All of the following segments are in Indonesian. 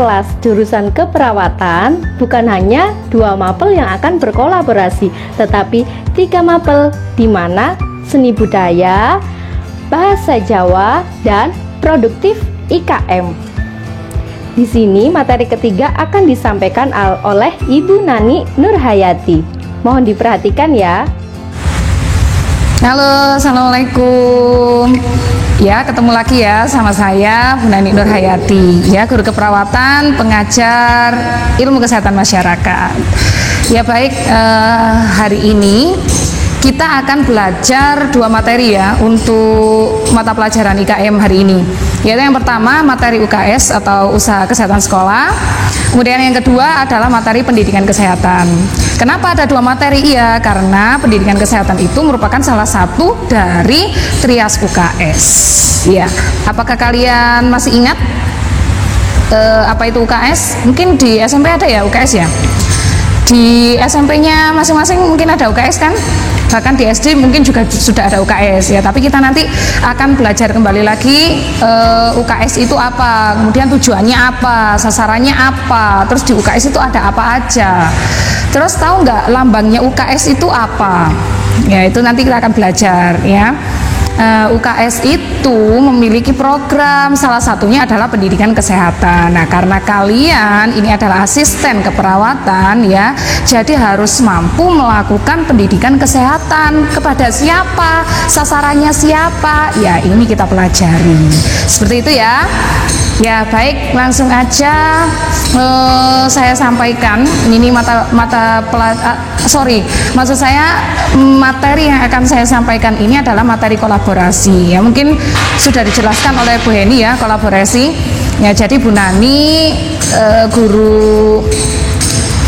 kelas jurusan keperawatan, bukan hanya 2 mapel yang akan berkolaborasi, tetapi 3 mapel di mana seni budaya, bahasa Jawa, dan produktif IKM. Di sini materi ketiga akan disampaikan oleh Ibu Nani Nurhayati. Mohon diperhatikan ya. Halo, assalamualaikum. Ya, ketemu lagi ya sama saya Bu Nani Nurhayati, ya, guru keperawatan, pengajar ilmu kesehatan masyarakat. Ya baik, hari ini kita akan belajar 2 materi ya untuk mata pelajaran IKM hari ini. Yaitu yang pertama materi UKS atau usaha kesehatan sekolah. Kemudian yang kedua adalah materi pendidikan kesehatan. Kenapa ada 2 materi? Iya, karena pendidikan kesehatan itu merupakan salah satu dari trias UKS. Ya, apakah kalian masih ingat apa itu UKS? Mungkin di SMP ada ya UKS ya. Di SMP-nya masing-masing mungkin ada UKS kan? Bahkan di SD mungkin juga sudah ada UKS ya. Tapi kita nanti akan belajar kembali lagi UKS itu apa, kemudian tujuannya apa, sasarannya apa, terus di UKS itu ada apa aja. Terus tahu nggak lambangnya UKS itu apa? Ya itu nanti kita akan belajar ya. UKS itu memiliki program, salah satunya adalah pendidikan kesehatan. Nah, karena kalian ini adalah asisten keperawatan ya, jadi harus mampu melakukan pendidikan kesehatan. Kepada siapa? Sasarannya siapa? Ya, ini kita pelajari. Seperti itu ya. Ya, baik, langsung aja saya sampaikan ini maksud saya materi yang akan saya sampaikan ini adalah materi kolaborasi ya. Mungkin sudah dijelaskan oleh Bu Heni ya, kolaborasi ya. Jadi Bu Nani guru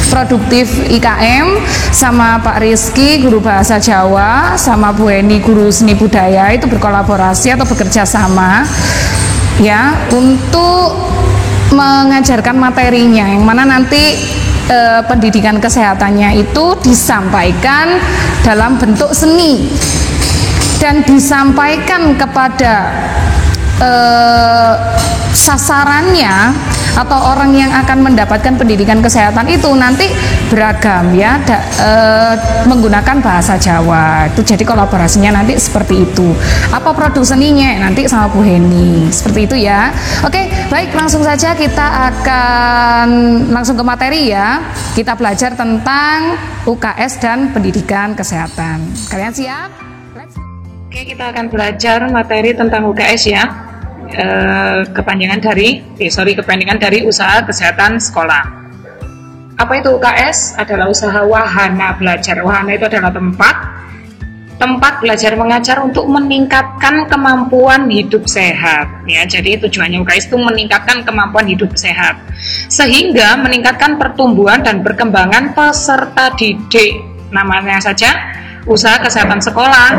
produktif IKM, sama Pak Rizky guru bahasa Jawa, sama Bu Heni guru seni budaya itu berkolaborasi atau bekerja sama ya untuk mengajarkan materinya, yang mana nanti pendidikan kesehatannya itu disampaikan dalam bentuk seni dan disampaikan kepada sasarannya atau orang yang akan mendapatkan pendidikan kesehatan itu nanti beragam ya, menggunakan bahasa Jawa. Itu jadi kolaborasinya nanti seperti itu. Apa produk seninya nanti sama Bu Heni, seperti itu ya. Oke, baik, langsung saja kita akan langsung ke materi ya. Kita belajar tentang UKS dan pendidikan kesehatan. Kalian siap? Oke, kita akan belajar materi tentang UKS ya. Kepanjangan dari usaha kesehatan sekolah. Apa itu UKS? Adalah usaha wahana belajar. Wahana itu adalah tempat belajar mengajar untuk meningkatkan kemampuan hidup sehat ya. Jadi tujuannya UKS itu meningkatkan kemampuan hidup sehat sehingga meningkatkan pertumbuhan dan perkembangan peserta didik. Namanya saja usaha kesehatan sekolah,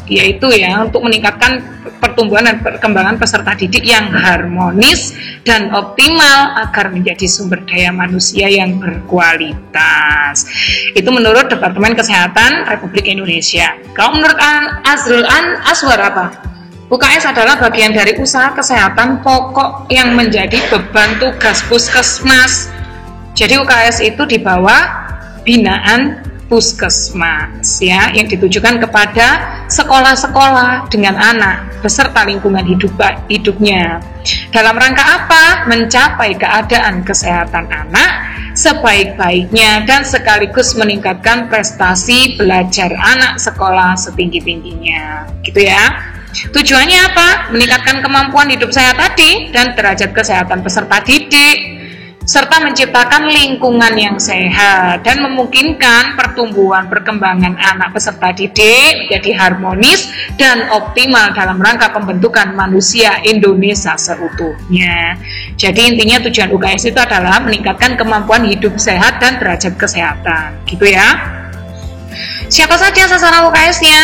yaitu ya untuk meningkatkan pertumbuhan dan perkembangan peserta didik yang harmonis dan optimal agar menjadi sumber daya manusia yang berkualitas. Itu menurut Departemen Kesehatan Republik Indonesia. Kalau menurut Azrul Aswar apa? UKS adalah bagian dari usaha kesehatan pokok yang menjadi beban tugas puskesmas. Jadi UKS itu di bawah binaan puskesmas ya, yang ditujukan kepada sekolah-sekolah dengan anak beserta lingkungan hidupnya. Dalam rangka apa? Mencapai keadaan kesehatan anak sebaik-baiknya dan sekaligus meningkatkan prestasi belajar anak sekolah setinggi-tingginya. Gitu ya. Tujuannya apa? Meningkatkan kemampuan hidup sehat tadi dan derajat kesehatan peserta didik, serta menciptakan lingkungan yang sehat dan memungkinkan pertumbuhan perkembangan anak peserta didik menjadi harmonis dan optimal dalam rangka pembentukan manusia Indonesia seutuhnya. Jadi intinya tujuan UKS itu adalah meningkatkan kemampuan hidup sehat dan derajat kesehatan, gitu ya. Siapa saja sasaran UKS-nya?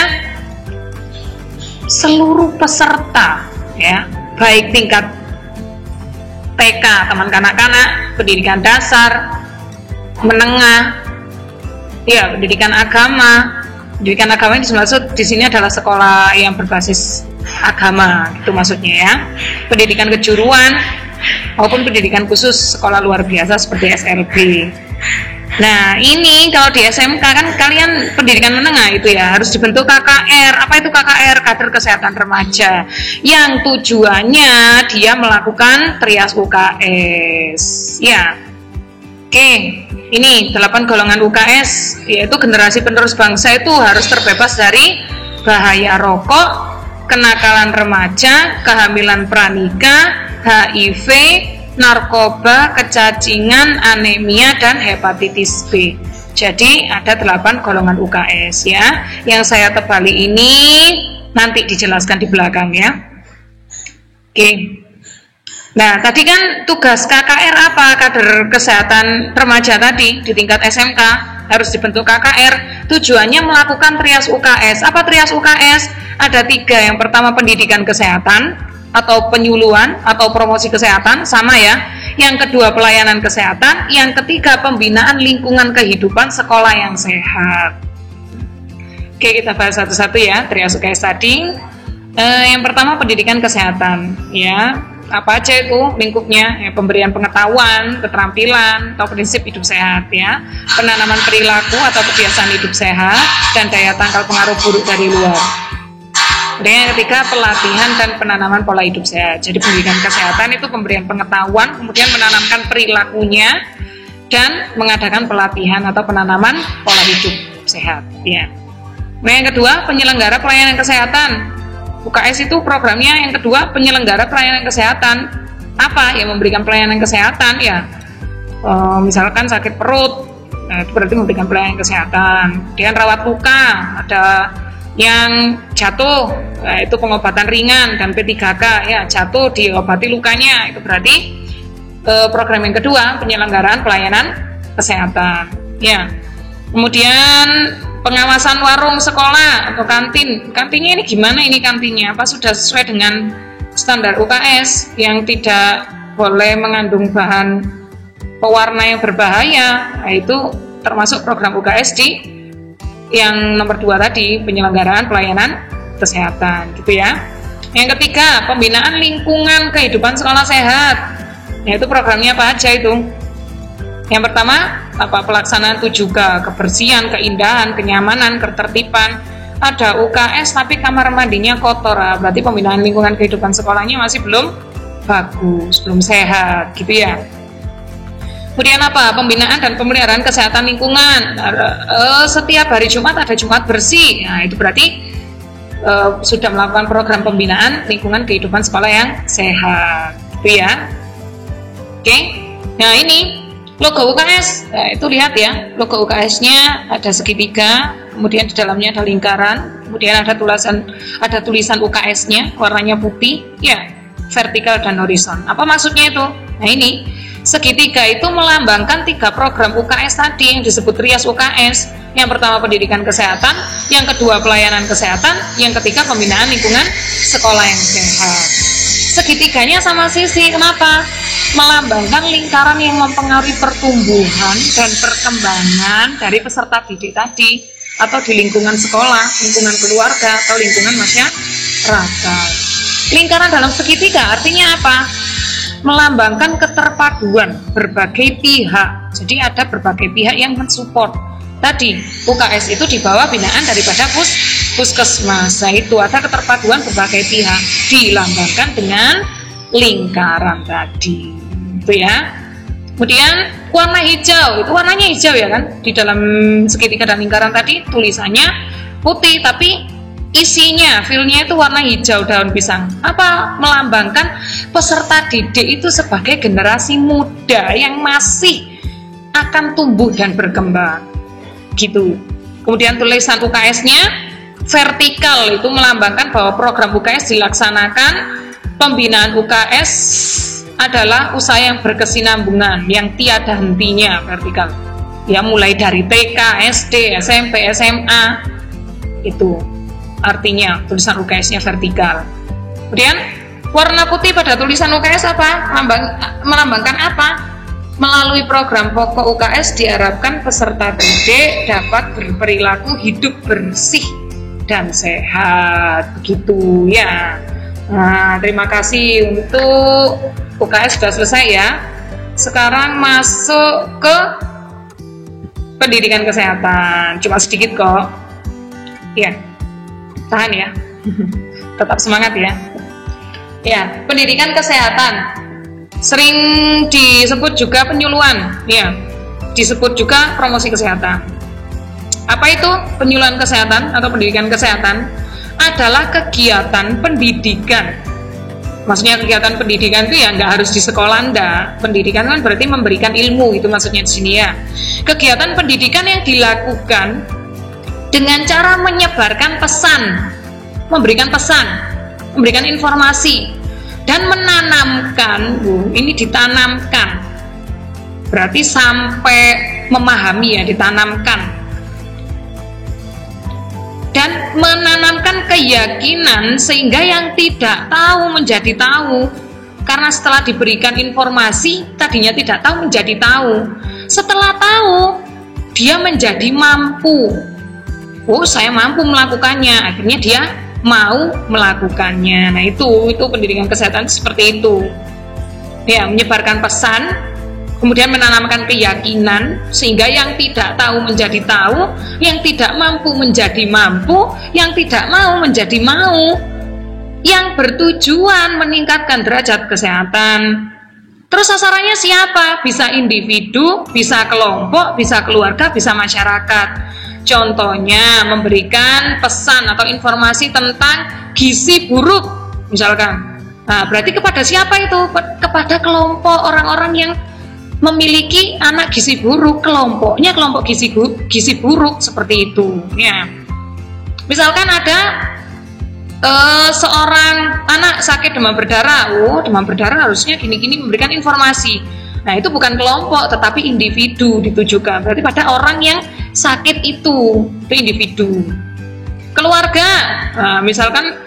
Seluruh peserta ya, baik tingkat TK, teman kanak-kanak, pendidikan dasar, menengah, ya pendidikan agama. Pendidikan agama ini maksud di sini adalah sekolah yang berbasis agama, itu maksudnya ya. Pendidikan kejuruan, maupun pendidikan khusus sekolah luar biasa seperti SLB. Nah, ini kalau di SMK kan kalian pendidikan menengah itu ya harus dibentuk KKR. Apa itu KKR? Kader Kesehatan Remaja. Yang tujuannya dia melakukan trias UKS. Ya. Oke, ini 8 golongan UKS, yaitu generasi penerus bangsa itu harus terbebas dari bahaya rokok, kenakalan remaja, kehamilan pranikah, HIV, narkoba, kecacingan, anemia, dan hepatitis B. Jadi ada 8 golongan UKS ya. Yang saya tebali ini nanti dijelaskan di belakang ya. Oke. Nah, tadi kan tugas KKR apa? Kader Kesehatan Remaja tadi di tingkat SMK harus dibentuk KKR. Tujuannya melakukan trias UKS. Apa trias UKS? Ada 3. Yang pertama pendidikan kesehatan atau penyuluhan atau promosi kesehatan, sama ya. Yang kedua pelayanan kesehatan. Yang ketiga pembinaan lingkungan kehidupan sekolah yang sehat. Oke, kita bahas satu-satu ya trias UKS tadi. Yang pertama pendidikan kesehatan ya. Apa aja itu lingkupnya ya, pemberian pengetahuan, keterampilan atau prinsip hidup sehat ya, penanaman perilaku atau kebiasaan hidup sehat, dan daya tangkal pengaruh buruk dari luar. Dan yang ketiga pelatihan dan penanaman pola hidup sehat. Jadi pendidikan kesehatan itu pemberian pengetahuan, kemudian menanamkan perilakunya dan mengadakan pelatihan atau penanaman pola hidup sehat ya. Nah, yang kedua penyelenggara pelayanan kesehatan. UKS itu programnya yang kedua penyelenggara pelayanan kesehatan. Apa? Ya memberikan pelayanan kesehatan ya. Misalkan sakit perut, nah, itu berarti memberikan pelayanan kesehatan. Kemudian rawat luka, ada yang jatuh, nah, itu pengobatan ringan, dan P3K ya, jatuh diobati lukanya, itu berarti program yang kedua penyelenggaraan pelayanan kesehatan ya. Kemudian pengawasan warung sekolah atau kantin. Kantinnya ini gimana ini kantinnya? Apa sudah sesuai dengan standar UKS yang tidak boleh mengandung bahan pewarna yang berbahaya? Nah, itu termasuk program UKS di yang nomor 2 tadi, penyelenggaraan pelayanan kesehatan gitu ya. Yang ketiga, pembinaan lingkungan kehidupan sekolah sehat. Nah, itu programnya apa aja itu? Yang pertama, pelaksanaan 7K, kebersihan, keindahan, kenyamanan, ketertiban. Ada UKS tapi kamar mandinya kotor, berarti pembinaan lingkungan kehidupan sekolahnya masih belum bagus, belum sehat gitu ya. Kemudian apa? Pembinaan dan pemeliharaan kesehatan lingkungan. Setiap hari Jumat ada Jumat bersih. Nah, itu berarti sudah melakukan program pembinaan lingkungan kehidupan sekolah yang sehat gitu ya. Oke. Nah, ini logo UKS, nah, itu lihat ya, logo UKS-nya ada segitiga, kemudian di dalamnya ada lingkaran, kemudian ada tulisan UKS-nya, warnanya putih, ya, vertikal dan horizon. Apa maksudnya itu? Nah ini, segitiga itu melambangkan 3 program UKS tadi yang disebut trias UKS. Yang pertama pendidikan kesehatan, yang kedua pelayanan kesehatan, yang ketiga pembinaan lingkungan sekolah yang sehat. Segitiganya sama sisi, kenapa? Melambangkan lingkaran yang mempengaruhi pertumbuhan dan perkembangan dari peserta didik tadi, atau di lingkungan sekolah, lingkungan keluarga, atau lingkungan masyarakat. Lingkaran dalam segitiga artinya apa? Melambangkan keterpaduan berbagai pihak. Jadi ada berbagai pihak yang mensupport. Tadi UKS itu di bawah binaan daripada puskesmas. Nah, itu ada keterpaduan berbagai pihak dilambangkan dengan lingkaran tadi. Itu ya. Kemudian warna hijau, itu warnanya hijau ya kan? Di dalam segitiga dan lingkaran tadi tulisannya putih tapi isinya, feel-nya itu warna hijau daun pisang. Apa? Melambangkan peserta didik itu sebagai generasi muda yang masih akan tumbuh dan berkembang. Gitu. Kemudian tulisan UKS-nya vertikal, itu melambangkan bahwa program UKS dilaksanakan. Pembinaan UKS adalah usaha yang berkesinambungan, yang tiada hentinya, vertikal. Ya, mulai dari TK, SD, SMP, SMA. Itu artinya tulisan UKS-nya vertikal. Kemudian warna putih pada tulisan UKS apa? Melambangkan apa? Melalui program pokok UKS diharapkan peserta didik dapat berperilaku hidup bersih dan sehat, begitu ya. Nah, terima kasih untuk UKS sudah selesai ya. Sekarang masuk ke pendidikan kesehatan. Cuma sedikit kok. Ya, tahan ya. Tetap semangat ya. Ya, pendidikan kesehatan sering disebut juga penyuluhan. Ya, disebut juga promosi kesehatan. Apa itu penyuluhan kesehatan atau pendidikan kesehatan? Adalah kegiatan pendidikan. Maksudnya kegiatan pendidikan itu ya nggak harus di sekolah Anda. Pendidikan kan berarti memberikan ilmu, itu maksudnya di sini ya. Kegiatan pendidikan yang dilakukan dengan cara menyebarkan pesan, memberikan pesan, memberikan informasi, dan menanamkan. Ini ditanamkan. Berarti sampai memahami ya, ditanamkan. Dan menanamkan keyakinan sehingga yang tidak tahu menjadi tahu. Karena setelah diberikan informasi, tadinya tidak tahu menjadi tahu. Setelah tahu, dia menjadi mampu. Oh, saya mampu melakukannya. Akhirnya dia mau melakukannya. Nah, itu pendidikan kesehatan seperti itu. Ya, menyebarkan pesan, kemudian menanamkan keyakinan sehingga yang tidak tahu menjadi tahu, yang tidak mampu menjadi mampu, yang tidak mau menjadi mau, yang bertujuan meningkatkan derajat kesehatan. Terus sasarannya siapa? Bisa individu, bisa kelompok, bisa keluarga, bisa masyarakat. Contohnya memberikan pesan atau informasi tentang gizi buruk misalkan. Nah, berarti kepada siapa itu? Kepada kelompok orang-orang yang memiliki anak gizi buruk, kelompoknya kelompok gizi buruk seperti itu ya. Misalkan ada seorang anak sakit demam berdarah. Demam berdarah harusnya gini-gini, memberikan informasi. Nah, itu bukan kelompok tetapi individu ditujukan, berarti pada orang yang sakit itu individu. Keluarga, nah, misalkan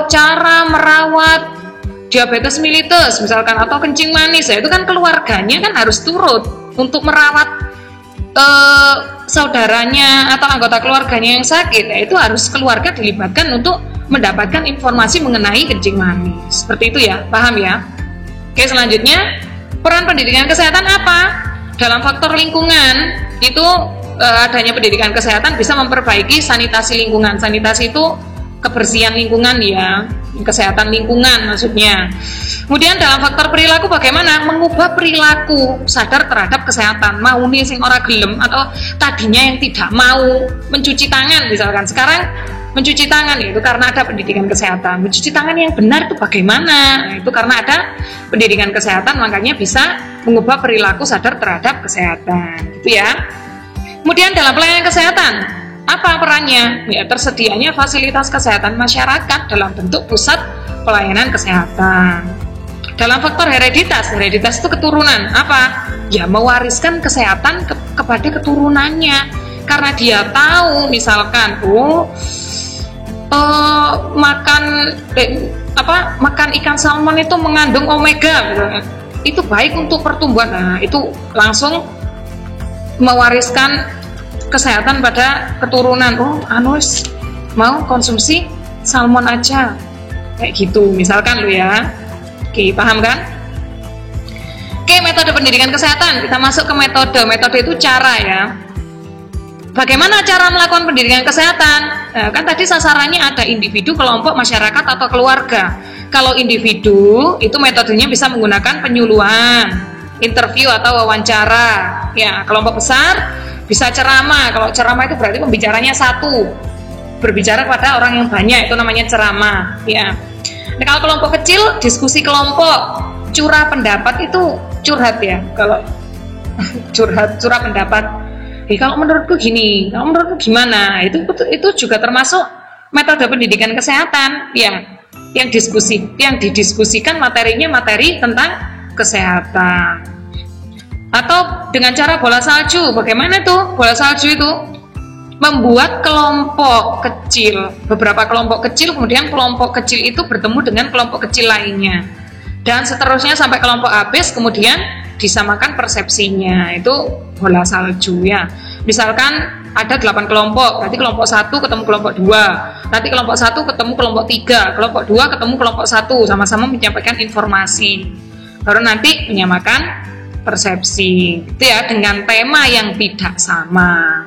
cara merawat diabetes mellitus misalkan atau kencing manis, ya itu kan keluarganya kan harus turut untuk merawat saudaranya atau anggota keluarganya yang sakit. Ya, itu harus keluarga dilibatkan untuk mendapatkan informasi mengenai kencing manis. Seperti itu ya, paham ya? Oke, selanjutnya peran pendidikan kesehatan apa? Dalam faktor lingkungan itu adanya pendidikan kesehatan bisa memperbaiki sanitasi lingkungan. Sanitasi itu kebersihan lingkungan ya, kesehatan lingkungan maksudnya. Kemudian dalam faktor perilaku bagaimana? Mengubah perilaku sadar terhadap kesehatan. Mau nih sing ora gelem atau tadinya yang tidak mau mencuci tangan misalkan, sekarang mencuci tangan, itu karena ada pendidikan kesehatan. Mencuci tangan yang benar itu bagaimana? Itu karena ada pendidikan kesehatan, makanya bisa mengubah perilaku sadar terhadap kesehatan gitu ya. Kemudian dalam pelayanan kesehatan apa perannya? Ya, tersedianya fasilitas kesehatan masyarakat dalam bentuk pusat pelayanan kesehatan. Dalam faktor hereditas itu keturunan. Apa? Ya, mewariskan kesehatan kepada keturunannya. Karena dia tahu misalkan makan ikan salmon itu mengandung omega, itu baik untuk pertumbuhan. Nah, itu langsung mewariskan kesehatan pada keturunan. Mau konsumsi salmon aja kayak gitu misalkan lu ya. Oke, paham kan? Oke, metode pendidikan kesehatan, kita masuk ke metode itu cara ya. Bagaimana cara melakukan pendidikan kesehatan? Nah, kan tadi sasarannya ada individu, kelompok, masyarakat atau keluarga. Kalau individu itu metodenya bisa menggunakan penyuluhan, interview atau wawancara ya. Kelompok besar bisa ceramah. Kalau ceramah itu berarti pembicaranya satu, berbicara pada orang yang banyak, itu namanya ceramah ya. Nah, kalau kelompok kecil, diskusi kelompok, curah pendapat itu curhat ya. Kalau curah pendapat, kalau menurutku gini, kalau menurutku gimana, itu juga termasuk metode pendidikan kesehatan ya. Yang didiskusikan materinya materi tentang kesehatan. Atau dengan cara bola salju, bagaimana tuh bola salju itu? Membuat kelompok kecil, beberapa kelompok kecil, kemudian kelompok kecil itu bertemu dengan kelompok kecil lainnya, dan seterusnya sampai kelompok habis, kemudian disamakan persepsinya. Itu bola salju ya. Misalkan ada 8 kelompok, berarti kelompok 1 ketemu kelompok 2, nanti kelompok 1 ketemu kelompok 3, kelompok 2 ketemu kelompok 1, sama-sama menyampaikan informasi, baru nanti menyamakan persepsi itu ya, dengan tema yang tidak sama.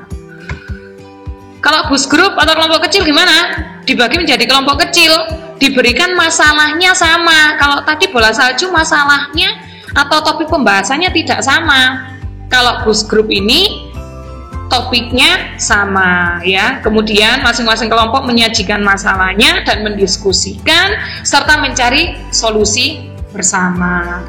Kalau bus grup atau kelompok kecil gimana? Dibagi menjadi kelompok kecil, diberikan masalahnya sama. Kalau tadi bola salju masalahnya atau topik pembahasannya tidak sama. Kalau bus grup ini topiknya sama ya. Kemudian masing-masing kelompok menyajikan masalahnya dan mendiskusikan serta mencari solusi bersama.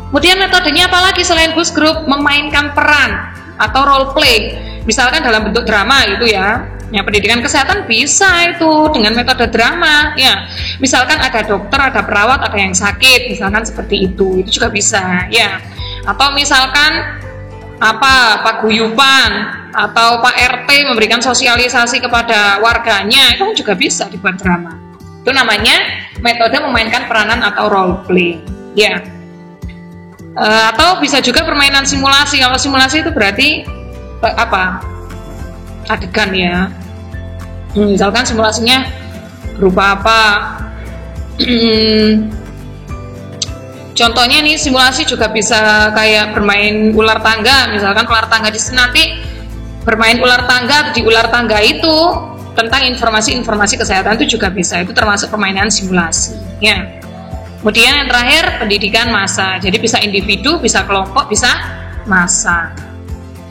Kemudian metodenya apa lagi selain bus grup? Memainkan peran atau role play. Misalkan dalam bentuk drama gitu ya. Ya, pendidikan kesehatan bisa itu dengan metode drama ya. Misalkan ada dokter, ada perawat, ada yang sakit, misalkan seperti itu juga bisa ya. Atau misalkan paguyuban atau Pak RT memberikan sosialisasi kepada warganya, itu juga bisa dibuat drama. Itu namanya metode memainkan peranan atau role play ya. Atau bisa juga permainan simulasi. Kalau simulasi itu berarti adegan ya. Misalkan simulasinya berupa apa? Contohnya nih, simulasi juga bisa kayak bermain ular tangga. Misalkan ular tangga di sini nanti bermain ular tangga, di ular tangga itu tentang informasi-informasi kesehatan itu juga bisa. Itu termasuk permainan simulasi ya. Kemudian yang terakhir pendidikan massa. Jadi bisa individu, bisa kelompok, bisa massa.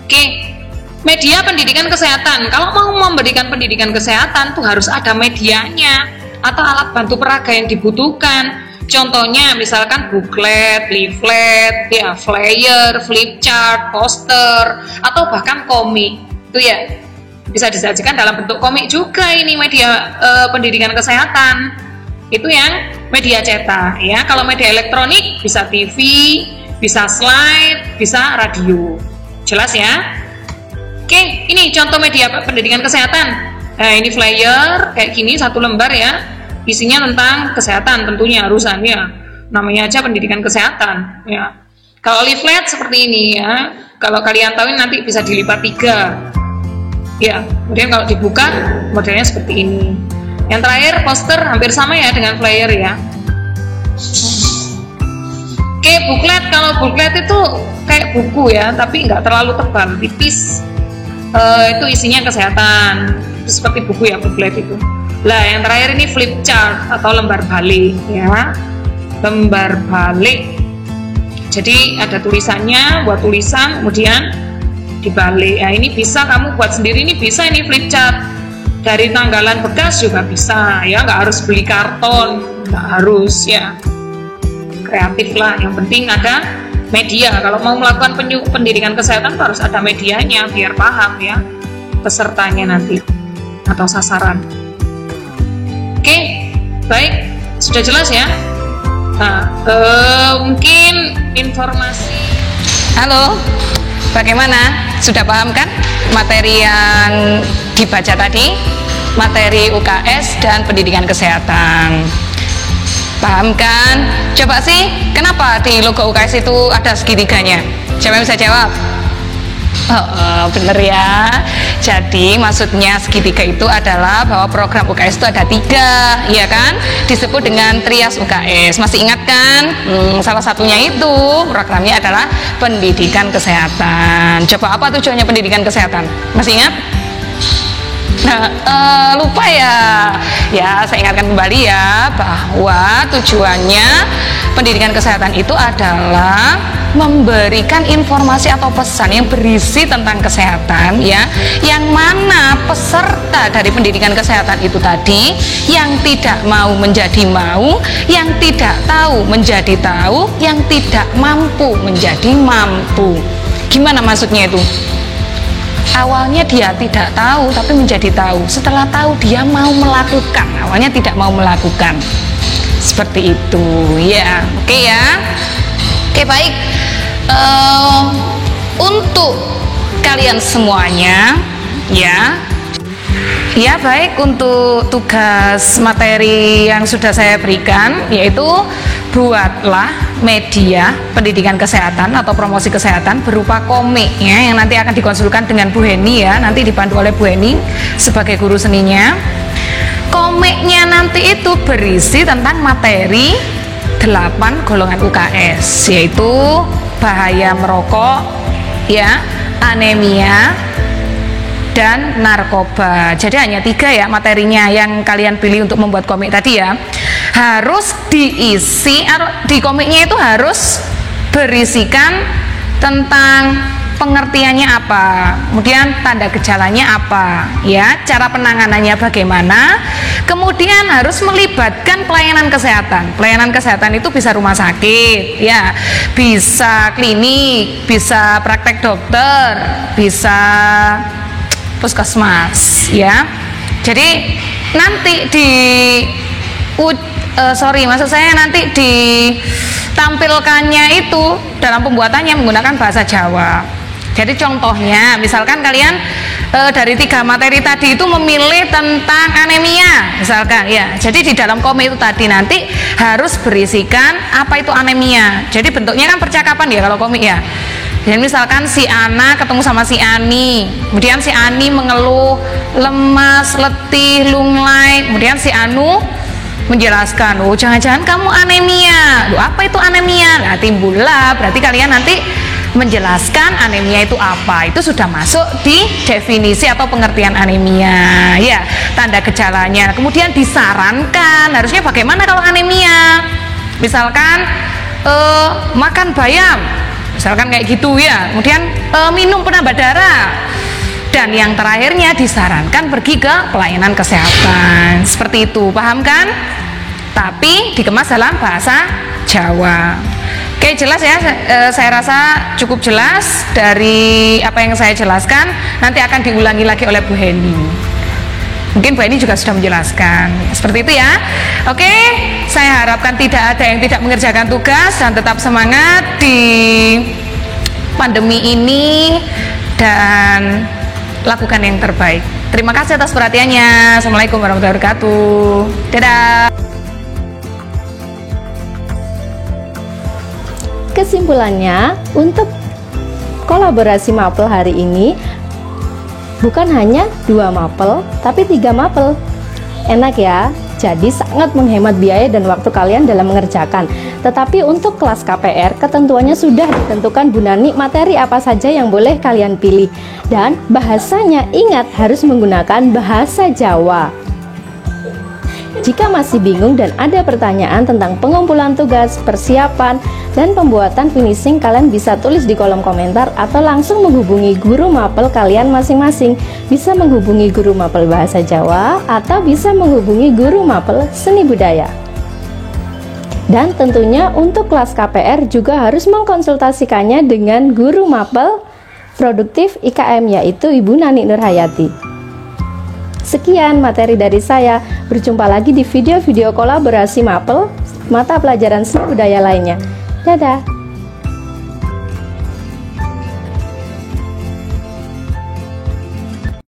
Oke. Media pendidikan kesehatan. Kalau mau memberikan pendidikan kesehatan tuh harus ada medianya atau alat bantu peraga yang dibutuhkan. Contohnya misalkan booklet, leaflet, ya, flyer, flip chart, poster, atau bahkan komik. Itu ya bisa disajikan dalam bentuk komik juga ini media pendidikan kesehatan. Itu yang media cetak ya. Kalau media elektronik bisa TV, bisa slide, bisa radio. Jelas ya? Oke, ini contoh media pendidikan kesehatan. Nah, ini flyer kayak gini, 1 lembar ya. Isinya tentang kesehatan tentunya harusan ya. Namanya aja pendidikan kesehatan ya. Kalau leaflet seperti ini ya. Kalau kalian tahu nanti bisa dilipat 3. Ya, kemudian kalau dibuka modelnya seperti ini. Yang terakhir poster hampir sama ya dengan flyer ya. Oke, booklet. Kalau booklet itu kayak buku ya, tapi nggak terlalu tebal, tipis. Itu isinya kesehatan, itu seperti buku ya booklet itu. Lah yang terakhir ini flip chart atau lembar balik ya, lembar balik. Jadi ada tulisannya, buat tulisan kemudian dibalik. Ya ini bisa kamu buat sendiri, ini bisa ini flip chart dari tanggalan bekas juga bisa ya, nggak harus beli karton, nggak harus ya, kreatif lah. Yang penting ada media. Kalau mau melakukan pendidikan kesehatan harus ada medianya biar paham ya pesertanya nanti atau sasaran. Oke, baik, sudah jelas ya. Nah, mungkin informasi. Halo, bagaimana? Sudah paham kan materi yang dibaca tadi? Materi UKS dan pendidikan kesehatan. Paham kan? Coba sih, kenapa di logo UKS itu ada segitiganya? Siapa yang bisa jawab? Bener ya. Jadi maksudnya segitiga itu adalah bahwa program UKS itu ada 3, ya kan? Disebut dengan trias UKS. Masih ingat kan? Salah satunya itu programnya adalah pendidikan kesehatan. Coba apa tujuannya pendidikan kesehatan? Masih ingat? Nah, lupa ya. Ya, saya ingatkan kembali ya bahwa tujuannya pendidikan kesehatan itu adalah memberikan informasi atau pesan yang berisi tentang kesehatan ya, yang mana peserta dari pendidikan kesehatan itu tadi yang tidak mau menjadi mau, yang tidak tahu menjadi tahu, yang tidak mampu menjadi mampu. Gimana maksudnya itu? Awalnya dia tidak tahu tapi menjadi tahu. Setelah tahu dia mau melakukan. Awalnya tidak mau melakukan. Seperti itu ya. Oke ya. Oke, baik. Untuk kalian semuanya ya, Ya, baik, untuk tugas materi yang sudah saya berikan, yaitu buatlah media pendidikan kesehatan atau promosi kesehatan berupa komik ya, yang nanti akan dikonsulkan dengan Bu Heni ya, nanti dibantu oleh Bu Heni sebagai guru seninya. Komiknya nanti itu berisi tentang materi 8 golongan UKS, yaitu bahaya merokok ya, anemia, dan narkoba. Jadi hanya 3 ya materinya yang kalian pilih untuk membuat komik tadi ya. Harus diisi, di komiknya itu harus berisikan tentang pengertiannya apa, kemudian tanda gejalanya apa ya, cara penanganannya bagaimana, kemudian harus melibatkan pelayanan kesehatan. Pelayanan kesehatan itu bisa rumah sakit ya, bisa klinik, bisa praktek dokter, bisa puskesmas ya. Jadi nanti maksud saya nanti ditampilkannya itu dalam pembuatannya menggunakan bahasa Jawa. Jadi contohnya misalkan kalian dari 3 materi tadi itu memilih tentang anemia misalkan ya. Jadi di dalam komik itu tadi nanti harus berisikan apa itu anemia. Jadi bentuknya kan percakapan ya kalau komik ya. Jadi misalkan si Ana ketemu sama si Ani, kemudian si Ani mengeluh lemas, letih, lunglai, kemudian si Anu menjelaskan, oh jangan-jangan kamu anemia. Loh, apa itu anemia? Nah, timbullah, berarti kalian nanti menjelaskan anemia itu apa. Itu sudah masuk di definisi atau pengertian anemia ya, tanda gejalanya. Kemudian disarankan harusnya bagaimana kalau anemia. Misalkan makan bayam, misalkan kayak gitu ya, kemudian minum penambah darah, dan yang terakhirnya disarankan pergi ke pelayanan kesehatan. Seperti itu, paham kan? Tapi dikemas dalam bahasa Jawa. Oke, jelas ya, saya rasa cukup jelas dari apa yang saya jelaskan. Nanti akan diulangi lagi oleh Bu Heni. Mungkin Bu Heni juga sudah menjelaskan. Seperti itu ya. Oke, saya harapkan tidak ada yang tidak mengerjakan tugas dan tetap semangat di pandemi ini dan lakukan yang terbaik. Terima kasih atas perhatiannya. Assalamualaikum warahmatullahi wabarakatuh. Dadah. Kesimpulannya, untuk kolaborasi mapel hari ini bukan hanya 2 mapel, tapi 3 mapel. Enak ya, jadi sangat menghemat biaya dan waktu kalian dalam mengerjakan. Tetapi untuk kelas KPR, ketentuannya sudah ditentukan Bu Nani materi apa saja yang boleh kalian pilih. Dan bahasanya ingat harus menggunakan bahasa Jawa. Jika masih bingung dan ada pertanyaan tentang pengumpulan tugas, persiapan, dan pembuatan finishing, kalian bisa tulis di kolom komentar atau langsung menghubungi guru mapel kalian masing-masing. Bisa menghubungi guru mapel bahasa Jawa atau bisa menghubungi guru mapel seni budaya. Dan tentunya untuk kelas KPR juga harus mengkonsultasikannya dengan guru mapel produktif IKM, yaitu Ibu Nani Nurhayati. Sekian materi dari saya. Berjumpa lagi di video-video kolaborasi mapel mata pelajaran seni budaya lainnya. Dadah.